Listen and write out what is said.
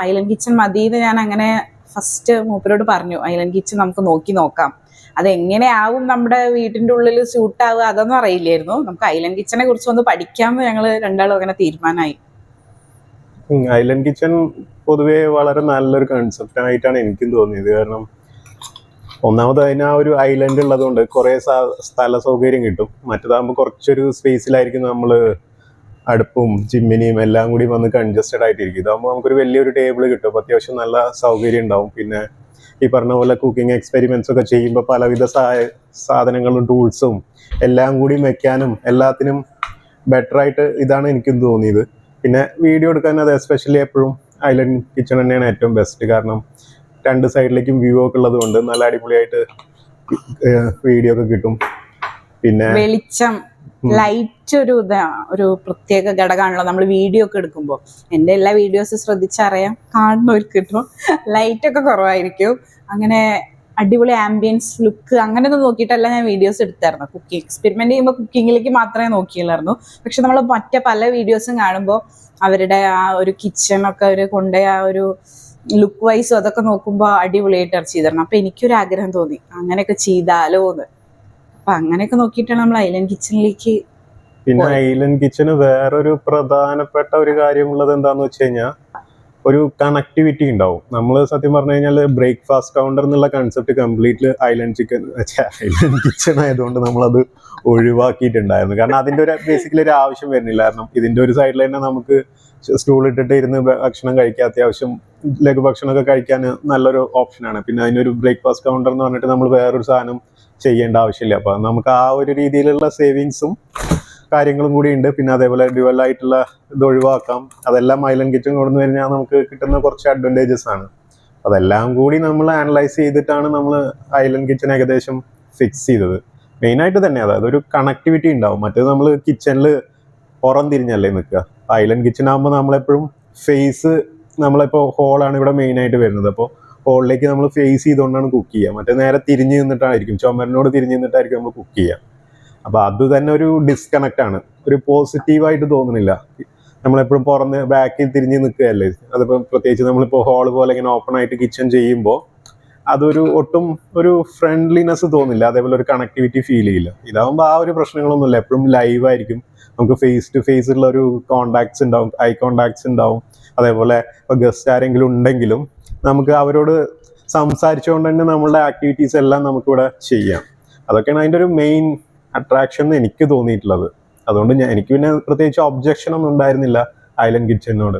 Island kitchen മതിയെന്ന് ഞാൻ അങ്ങനെ ഫസ്റ്റ് മൂപ്പരോട് പറഞ്ഞു, ഐലൻഡ് കിച്ചൺ നമുക്ക് നോക്കാം. അതെങ്ങനെയാവും നമ്മുടെ വീട്ടിന്റെ ഉള്ളിൽ സ്യൂട്ട് ആവുക അതൊന്നും അറിയില്ലായിരുന്നു. നമുക്ക് ഐലൻഡ് കിച്ചനെ കുറിച്ച് ഒന്ന് പഠിക്കാമെന്ന് ഞങ്ങള് രണ്ടാളും അങ്ങനെ തീരുമാനമായി. ഐലൻഡ് കിച്ചൺ പൊതുവെ വളരെ നല്ലൊരു കൺസെപ്റ്റ് ആയിട്ടാണ് എനിക്കും തോന്നിയത്. കാരണം ഒന്നാമത് അതിന് ആ ഒരു ഐലൻഡ് ഉള്ളതുകൊണ്ട് കുറെ സ്ഥല സൗകര്യം കിട്ടും. മറ്റേതാകുമ്പോൾ കുറച്ചൊരു സ്പേസിലായിരിക്കും നമ്മൾ അടുപ്പും ചിമ്മിനിയും എല്ലാം കൂടി വന്ന് കൺജസ്റ്റഡ് ആയിട്ടിരിക്കും. ഇതാകുമ്പോൾ നമുക്കൊരു വലിയൊരു ടേബിൾ കിട്ടും. അപ്പോൾ അത്യാവശ്യം നല്ല സൗകര്യം ഉണ്ടാവും. പിന്നെ ഈ പറഞ്ഞ പോലെ കുക്കിംഗ് എക്സ്പെരിമെന്റ്സ് ഒക്കെ ചെയ്യുമ്പോൾ പലവിധ സാധനങ്ങളും ടൂൾസും എല്ലാം കൂടി വെക്കാനും എല്ലാത്തിനും ബെറ്റർ ആയിട്ട് ഇതാണ് എനിക്കും തോന്നിയത്. പിന്നെ വീഡിയോ എടുക്കാൻ അത് എസ്പെഷ്യലി എപ്പോഴും ഐലൻഡ് കിച്ചൺ തന്നെയാണ് ഏറ്റവും ബെസ്റ്റ്. കാരണം രണ്ട് സൈഡിലേക്കും വ്യൂ ഒക്കെ ഉള്ളത് കൊണ്ട് നല്ല അടിപൊളിയായിട്ട് വീഡിയോ ഒക്കെ കിട്ടും. പിന്നെ വെളിച്ചം, ലൈറ്റ് ഒരു പ്രത്യേക ഘടകമാണല്ലോ നമ്മൾ വീഡിയോ ഒക്കെ എടുക്കുമ്പോൾ. എൻ്റെ എല്ലാ വീഡിയോസ് ശ്രദ്ധിച്ചറിയാം, കാണുന്നവർക്ക് കിട്ടും ലൈറ്റ് ഒക്കെ കുറവായിരിക്കും. അങ്ങനെ അടിപൊളി ആംബിയൻസ് ലുക്ക് അങ്ങനെയൊന്നും നോക്കിയിട്ടല്ല ഞാൻ വീഡിയോസ് എടുത്തായിരുന്നു. കുക്കിംഗ് എക്സ്പെരിമെന്റ് ചെയ്യുമ്പോൾ കുക്കിങ്ങിലേക്ക് മാത്രമേ നോക്കിയുള്ളായിരുന്നു. പക്ഷെ നമ്മൾ മറ്റേ പല വീഡിയോസും കാണുമ്പോൾ അവരുടെ ആ ഒരു കിച്ചണൊക്കെ അവർ കൊണ്ടുപോയ ആ ഒരു ലുക്ക് വൈസും അതൊക്കെ നോക്കുമ്പോൾ അടിപൊളിയായിട്ട് ചെയ്തിരുന്നു. അപ്പൊ എനിക്കൊരു ആഗ്രഹം തോന്നി അങ്ങനെയൊക്കെ ചെയ്താലോ എന്ന്. അപ്പൊ അങ്ങനെയൊക്കെ നോക്കിയിട്ടാണ് നമ്മൾ ഐലൻഡ് കിച്ചണിലേക്ക്. പിന്നെ ഐലൻഡ് കിച്ചന് വേറൊരു പ്രധാനപ്പെട്ട ഒരു കാര്യമുള്ളത് എന്താന്ന് വെച്ച് കഴിഞ്ഞാൽ ഒരു കണക്ടിവിറ്റി ഉണ്ടാവും. നമ്മൾ സത്യം പറഞ്ഞു കഴിഞ്ഞാൽ ബ്രേക്ക്ഫാസ്റ്റ് കൗണ്ടർ എന്നുള്ള കൺസെപ്റ്റ് കംപ്ലീറ്റ്ലി ഐലൻഡ് കിച്ചൺ ആയതുകൊണ്ട് നമ്മളത് ഒഴിവാക്കിയിട്ടുണ്ടായിരുന്നു. കാരണം അതിൻ്റെ ഒരു ബേസിക്കലി ഒരു ആവശ്യം വരുന്നില്ല. കാരണം ഇതിൻ്റെ ഒരു സൈഡിൽ തന്നെ നമുക്ക് സ്റ്റൂൾ ഇട്ടിട്ട് ഇരുന്ന് ഭക്ഷണം കഴിക്കാൻ, അത്യാവശ്യം ലഘുഭക്ഷണമൊക്കെ കഴിക്കാൻ നല്ലൊരു ഓപ്ഷനാണ്. പിന്നെ അതിനൊരു ബ്രേക്ക്ഫാസ്റ്റ് കൗണ്ടർ എന്ന് പറഞ്ഞിട്ട് നമ്മൾ വേറൊരു സാധനം ചെയ്യേണ്ട ആവശ്യമില്ല. അപ്പോൾ നമുക്ക് ആ ഒരു രീതിയിലുള്ള സേവിങ്സും കാര്യങ്ങളും കൂടി ഉണ്ട്. പിന്നെ അതേപോലെ ഡ്യുവൽ ആയിട്ടുള്ള ഇത് ഒഴിവാക്കാം. അതെല്ലാം ഐലൻഡ് കിച്ചൺ കൊണ്ടു കഴിഞ്ഞാൽ നമുക്ക് കിട്ടുന്ന കുറച്ച് അഡ്വാൻറ്റേജസ് ആണ്. അതെല്ലാം കൂടി നമ്മൾ അനലൈസ് ചെയ്തിട്ടാണ് നമ്മൾ ഐലൻഡ് കിച്ചൺ ഏകദേശം ഫിക്സ് ചെയ്തത്. മെയിനായിട്ട് തന്നെ അതൊരു കണക്ടിവിറ്റി ഉണ്ടാവും. മറ്റേത് നമ്മൾ കിച്ചണിൽ പുറം തിരിഞ്ഞല്ലേ നിൽക്കുക. ഐലൻഡ് കിച്ചൺ ആകുമ്പോൾ നമ്മളെപ്പോഴും ഫേസ്, നമ്മളിപ്പോൾ ഹോളാണ് ഇവിടെ മെയിനായിട്ട് വരുന്നത്. അപ്പോൾ ഹോളിലേക്ക് നമ്മൾ ഫേസ് ചെയ്തുകൊണ്ടാണ് കുക്ക് ചെയ്യുക. മറ്റേ നേരെ തിരിഞ്ഞ് നിന്നിട്ടായിരിക്കും, ചുമരിനോട് തിരിഞ്ഞ് നിന്നിട്ടായിരിക്കും നമ്മൾ കുക്ക് ചെയ്യുക. അപ്പോൾ അത് തന്നെ ഒരു ഡിസ്കണക്റ്റ് ആണ്, ഒരു പോസിറ്റീവായിട്ട് തോന്നുന്നില്ല. നമ്മളെപ്പോഴും പുറന്ന് ബാക്കിൽ തിരിഞ്ഞ് നിൽക്കുകയല്ലേ. അതിപ്പോൾ പ്രത്യേകിച്ച് നമ്മളിപ്പോൾ ഹോള് പോലെ ഇങ്ങനെ ഓപ്പൺ ആയിട്ട് കിച്ചൺ ചെയ്യുമ്പോൾ അതൊരു ഒട്ടും ഒരു ഫ്രണ്ട്ലിനെസ് തോന്നില്ല, അതേപോലെ ഒരു കണക്ടിവിറ്റി ഫീൽ ചെയ്യില്ല. ഇതാകുമ്പോൾ ആ ഒരു പ്രശ്നങ്ങളൊന്നുമില്ല, എപ്പോഴും ലൈവ് ആയിരിക്കും. നമുക്ക് ഫേസ് ടു ഫേസ് ഉള്ള ഒരു കോണ്ടാക്ട്സ് ഉണ്ടാവും, ഐ കോണ്ടാക്ട്സ് ഉണ്ടാവും. അതേപോലെ ഇപ്പോൾ ഗസ്റ്റ് ആരെങ്കിലും ഉണ്ടെങ്കിലും നമുക്ക് അവരോട് സംസാരിച്ചുകൊണ്ട് തന്നെ നമ്മളുടെ ആക്ടിവിറ്റീസ് എല്ലാം നമുക്കിവിടെ ചെയ്യാം. അതൊക്കെയാണ് അതിൻ്റെ ഒരു മെയിൻ അട്രാക്ഷൻ എന്ന് എനിക്ക് തോന്നിയിട്ടുള്ളത്. അതുകൊണ്ട് എനിക്ക് പിന്നെ പ്രത്യേകിച്ച് ഒബ്ജക്ഷൻ ഒന്നും ഉണ്ടായിരുന്നില്ല ഐലൻഡ് കിച്ചണിനോട്.